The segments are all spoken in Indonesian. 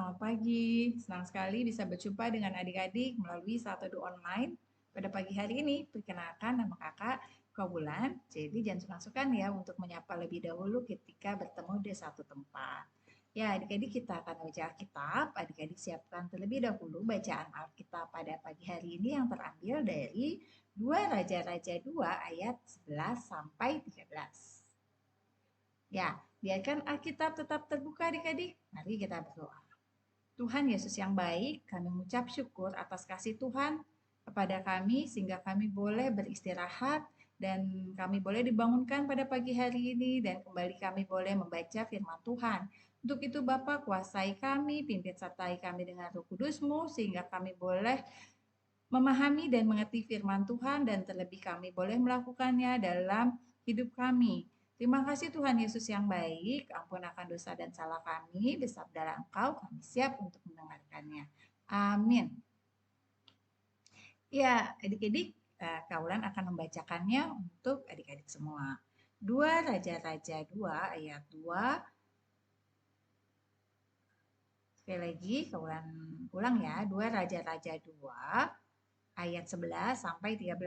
selamat pagi. Senang sekali bisa berjumpa dengan adik-adik melalui Saat Teduh Online pada pagi hari ini. Perkenalkan nama kakak Kaubulan. Jadi jangan sungkan-sungkan ya untuk menyapa lebih dahulu ketika bertemu di satu tempat. Ya, adik-adik kita akan baca Alkitab. Adik-adik siapkan terlebih dahulu bacaan Alkitab pada pagi hari ini yang terambil dari 2 Raja-Raja 2 ayat 11 sampai 13. Ya, biarkan Alkitab tetap terbuka adik-adik. Mari kita berdoa. Tuhan Yesus yang baik, kami mengucap syukur atas kasih Tuhan kepada kami sehingga kami boleh beristirahat dan kami boleh dibangunkan pada pagi hari ini dan kembali kami boleh membaca firman Tuhan. Untuk itu Bapa kuasai kami, pimpin sertai kami dengan Roh Kudus-Mu sehingga kami boleh memahami dan mengerti firman Tuhan dan terlebih kami boleh melakukannya dalam hidup kami. Terima kasih Tuhan Yesus yang baik, ampun akan dosa dan salah kami, bersabdalah Engkau, kami siap untuk mendengarkannya. Amin. Ya, adik-adik, Kaulan akan membacakannya untuk adik-adik semua. 2 Raja-Raja 2 ayat 2. Sekali lagi, Kaulan ulang ya. 2 Raja-Raja 2 ayat 11 sampai 13.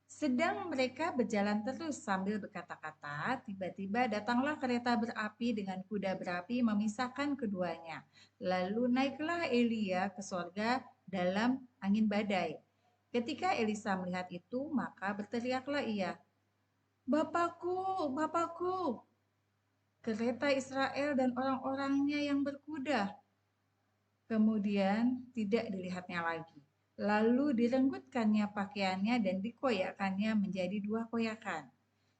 Sedang mereka berjalan terus sambil berkata-kata, tiba-tiba datanglah kereta berapi dengan kuda berapi memisahkan keduanya. Lalu naiklah Elia ke sorga dalam angin badai. Ketika Elisa melihat itu, maka berteriaklah ia, Bapakku, Bapakku, kereta Israel dan orang-orangnya yang berkuda. Kemudian tidak dilihatnya lagi. Lalu direnggutkannya pakaiannya dan dikoyakkannya menjadi 2 koyakan.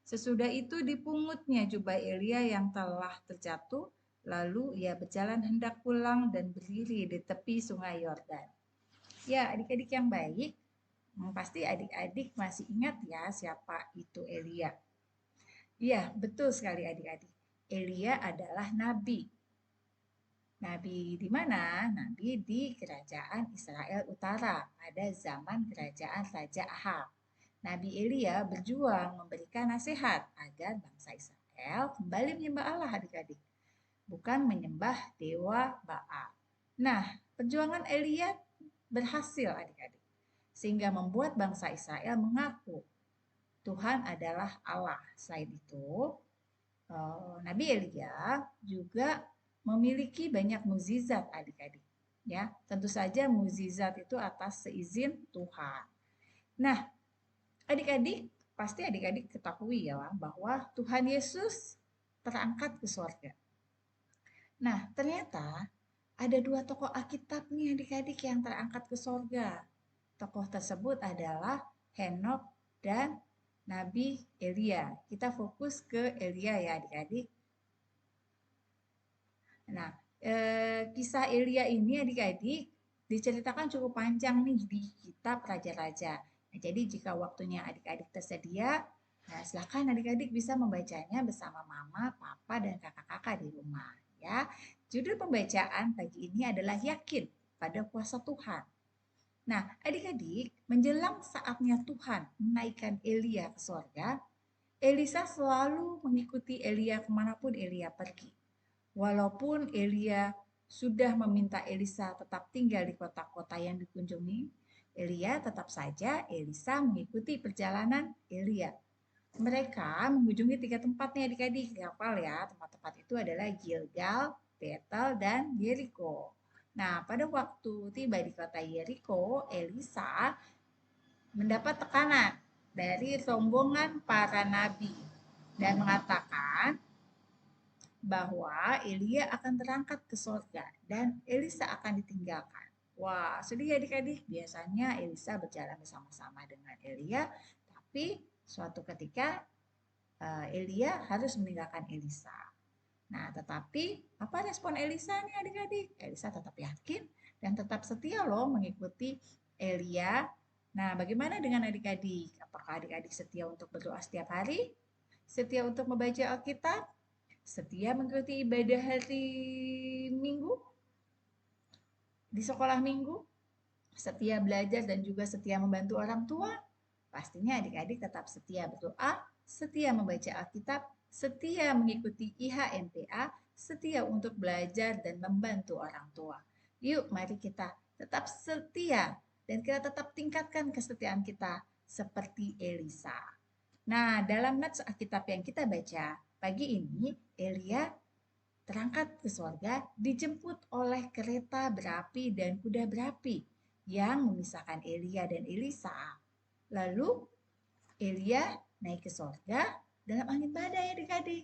Sesudah itu dipungutnya jubah Elia yang telah terjatuh, lalu ia berjalan hendak pulang dan berdiri di tepi sungai Yordan. Ya, adik-adik yang baik, pasti adik-adik masih ingat ya siapa itu Elia. Ya, betul sekali adik-adik. Elia adalah nabi. Nabi di mana? Nabi di kerajaan Israel Utara pada zaman kerajaan Raja Ahab. Nabi Elia berjuang memberikan nasihat agar bangsa Israel kembali menyembah Allah adik-adik, bukan menyembah dewa Baal. Nah, perjuangan Elia berhasil adik-adik, sehingga membuat bangsa Israel mengaku Tuhan adalah Allah. Selain itu, Nabi Elia juga memiliki banyak mukjizat adik-adik. Ya, tentu saja mukjizat itu atas seizin Tuhan. Nah, adik-adik pasti adik-adik ketahui ya bahwa Tuhan Yesus terangkat ke surga. Nah, ternyata ada 2 tokoh Alkitab nih adik-adik yang terangkat ke surga. Tokoh tersebut adalah Henok dan Nabi Elia. Kita fokus ke Elia ya adik-adik. Nah, kisah Elia ini adik-adik diceritakan cukup panjang nih di kitab Raja-Raja. Nah, jadi jika waktunya adik-adik tersedia, nah silakan adik-adik bisa membacanya bersama mama, papa, dan kakak-kakak di rumah. Ya, judul pembacaan pagi ini adalah yakin pada kuasa Tuhan. Nah, adik-adik, menjelang saatnya Tuhan menaikkan Elia ke sorga, Elisa selalu mengikuti Elia kemanapun Elia pergi. Walaupun Elia sudah meminta Elisa tetap tinggal di kota-kota yang dikunjungi, Elia tetap saja Elisa mengikuti perjalanan Elia. Mereka mengunjungi 3 tempat nih adik-adik, hafal ya. Tempat-tempat itu adalah Gilgal, Betel, dan Yeriko. Nah, pada waktu tiba di kota Yeriko, Elisa mendapat tekanan dari rombongan para nabi dan mengatakan bahwa Elia akan terangkat ke surga dan Elisa akan ditinggalkan. Wah, sedih ya adik-adik. Biasanya Elisa berjalan bersama-sama dengan Elia, tapi suatu ketika Elia harus meninggalkan Elisa. Nah, tetapi apa respon Elisa nih adik-adik? Elisa tetap yakin dan tetap setia loh mengikuti Elia. Nah, bagaimana dengan adik-adik? Apakah adik-adik setia untuk berdoa setiap hari? Setia untuk membaca Alkitab? Setia mengikuti ibadah hari Minggu di sekolah Minggu, setia belajar dan juga setia membantu orang tua. Pastinya adik-adik tetap setia berdoa, setia membaca Alkitab, setia mengikuti IHMPA, setia untuk belajar dan membantu orang tua. Yuk, mari kita tetap setia dan kita tetap tingkatkan kesetiaan kita seperti Elisa. Nah, dalam nats Alkitab yang kita baca pagi ini, Elia terangkat ke sorga, dijemput oleh kereta berapi dan kuda berapi yang memisahkan Elia dan Elisa. Lalu Elia naik ke sorga dalam angin badai adik-adik.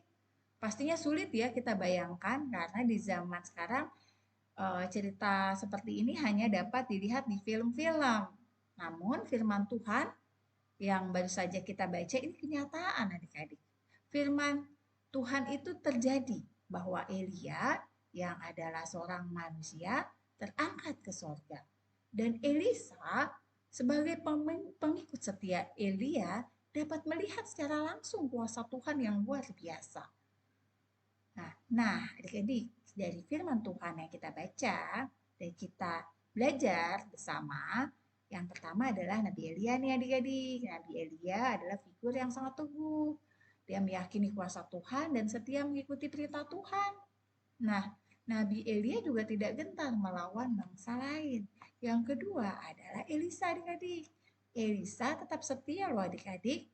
Pastinya sulit ya kita bayangkan karena di zaman sekarang cerita seperti ini hanya dapat dilihat di film-film. Namun firman Tuhan yang baru saja kita baca ini kenyataan adik-adik. Firman Tuhan itu terjadi bahwa Elia yang adalah seorang manusia terangkat ke sorga. Dan Elisa sebagai pengikut setia Elia dapat melihat secara langsung kuasa Tuhan yang luar biasa. Nah, adik-adik, dari firman Tuhan yang kita baca dan kita belajar bersama, yang pertama adalah Nabi Elia nih adik-adik. Nabi Elia adalah figur yang sangat teguh. Dia meyakini kuasa Tuhan dan setia mengikuti perintah Tuhan. Nah, Nabi Elia juga tidak gentar melawan bangsa lain. Yang kedua adalah Elisa adik-adik. Elisa tetap setia loh adik-adik.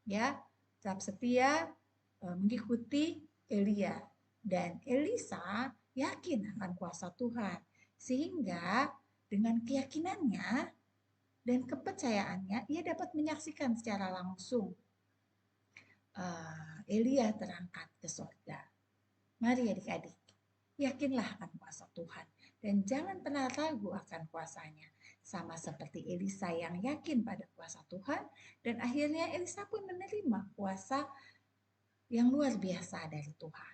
Ya, tetap setia mengikuti Elia. Dan Elisa yakin akan kuasa Tuhan. Sehingga dengan keyakinannya dan kepercayaannya, ia dapat menyaksikan secara langsung Elia terangkat ke sorga. Mari adik-adik, yakinlah akan kuasa Tuhan dan jangan pernah ragu akan kuasanya. Sama seperti Elisa yang yakin pada kuasa Tuhan dan akhirnya Elisa pun menerima kuasa yang luar biasa dari Tuhan.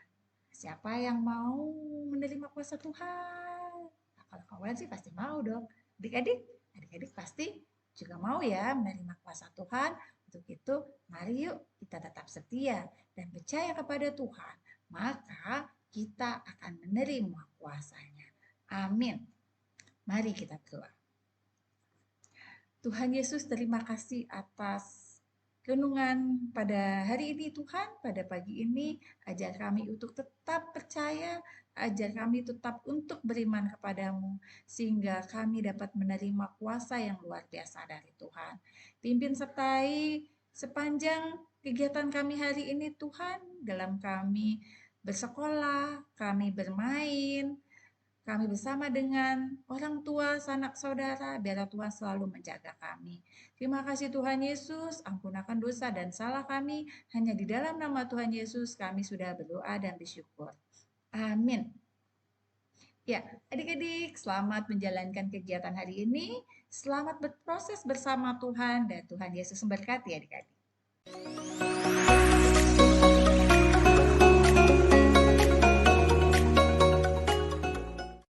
Siapa yang mau menerima kuasa Tuhan? Nah, kalau kawan sih pasti mau dong. Adik-adik pasti juga mau ya menerima kuasa Tuhan. Untuk itu, mari yuk kita tetap setia dan percaya kepada Tuhan. Maka kita akan menerima kuasanya. Amin. Mari kita berdoa. Tuhan Yesus, terima kasih atas renungan pada hari ini Tuhan, pada pagi ini, ajar kami untuk tetap percaya, ajar kami tetap untuk beriman kepadamu, sehingga kami dapat menerima kuasa yang luar biasa dari Tuhan. Pimpin sertai sepanjang kegiatan kami hari ini Tuhan, dalam kami bersekolah, kami bermain, kami bersama dengan orang tua, sanak saudara, biarlah Tuhan selalu menjaga kami. Terima kasih Tuhan Yesus, ampunakan dosa dan salah kami. Hanya di dalam nama Tuhan Yesus kami sudah berdoa dan bersyukur. Amin. Ya, adik-adik, selamat menjalankan kegiatan hari ini. Selamat berproses bersama Tuhan dan Tuhan Yesus memberkati adik-adik.